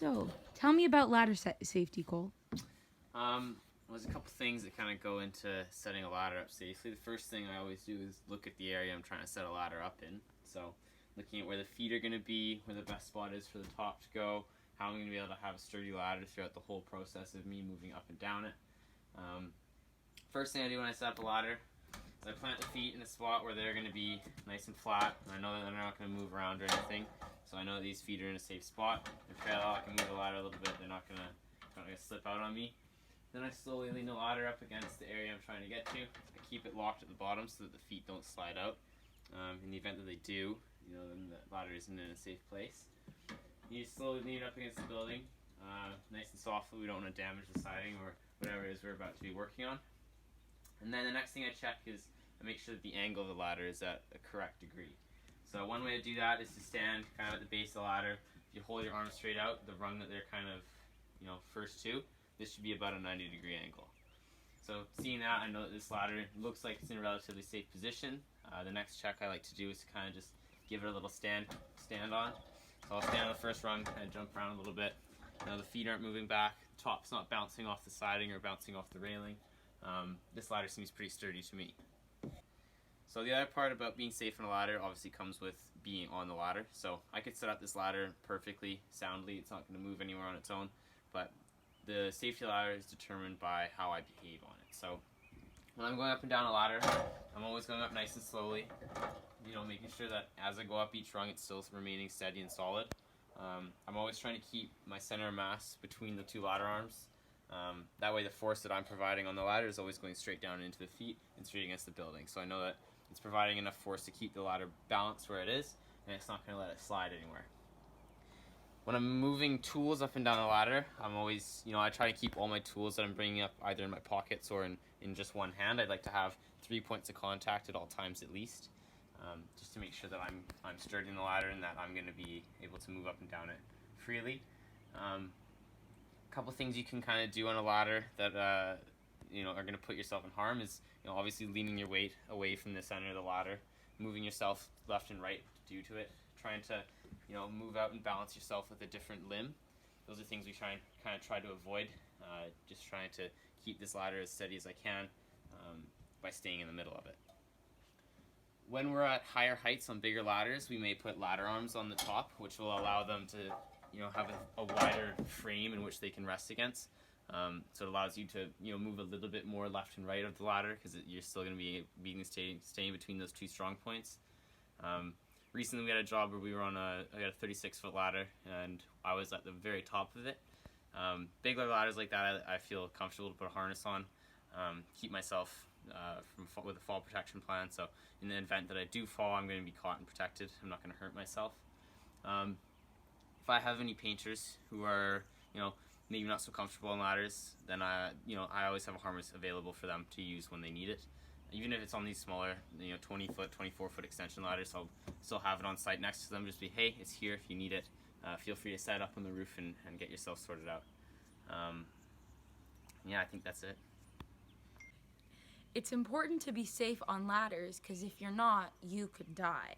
So, tell me about ladder safety, Cole. There's a couple things that kind of go into setting a ladder up safely. The first thing I always do is look at the area I'm trying to set a ladder up in. So, looking at where the feet are going to be, where the best spot is for the top to go, how I'm going to be able to have a sturdy ladder throughout the whole process of me moving up and down it. First thing I do when I set up a ladder is I plant the feet in a spot where they're going to be nice and flat, and I know that they're not going to move around or anything. So I know that these feet are in a safe spot. If I can move the ladder a little bit, they're not going to slip out on me. Then I slowly lean the ladder up against the area I'm trying to get to. I keep it locked at the bottom so that the feet don't slide out. In the event that they do, then the ladder isn't in a safe place. You slowly lean it up against the building, nice and softly. We don't want to damage the siding or whatever it is we're about to be working on. And then the next thing I check is I make sure that the angle of the ladder is at a correct degree. So one way to do that is to stand kind of at the base of the ladder. If you hold your arms straight out, the rung that they're kind of, first to, this should be about a 90-degree angle. So seeing that, I know that this ladder looks like it's in a relatively safe position. The next check I like to do is to kind of just give it a little stand on. So I'll stand on the first rung, kind of jump around a little bit. The feet aren't moving back, the top's not bouncing off the siding or bouncing off the railing. This ladder seems pretty sturdy to me. So the other part about being safe on a ladder obviously comes with being on the ladder. So I could set up this ladder perfectly, soundly. It's not going to move anywhere on its own. But the safety ladder is determined by how I behave on it. So when I'm going up and down a ladder, I'm always going up nice and slowly. Making sure that as I go up each rung, it's still remaining steady and solid. I'm always trying to keep my center of mass between the two ladder arms. That way the force that I'm providing on the ladder is always going straight down into the feet and straight against the building. So I know that it's providing enough force to keep the ladder balanced where it is, and it's not going to let it slide anywhere. When I'm moving tools up and down the ladder, I'm always, I try to keep all my tools that I'm bringing up either in my pockets or in just one hand. I'd like to have 3 points of contact at all times at least, just to make sure that I'm sturdy in the ladder and that I'm going to be able to move up and down it freely. A couple things you can kind of do on a ladder that are going to put yourself in harm is obviously leaning your weight away from the center of the ladder, moving yourself left and right due to it, trying to move out and balance yourself with a different limb. Those are things we kind of try to avoid. Just trying to keep this ladder as steady as I can by staying in the middle of it. When we're at higher heights on bigger ladders, we may put ladder arms on the top, which will allow them to have a wider frame in which they can rest against. So it allows you to move a little bit more left and right of the ladder because you're still going to be staying between those two strong points. Recently we had a job where we were I got a 36-foot ladder and I was at the very top of it. Bigger ladders like that I feel comfortable to put a harness on, keep myself with a fall protection plan. So in the event that I do fall, I'm going to be caught and protected. I'm not going to hurt myself. If I have any painters who are, maybe not so comfortable on ladders, then I always have a harness available for them to use when they need it. Even if it's on these smaller, 20-foot, 24-foot extension ladders, I'll still have it on site next to them. Just be, hey, it's here if you need it. Feel free to set it up on the roof and get yourself sorted out. I think that's it. It's important to be safe on ladders because if you're not, you could die.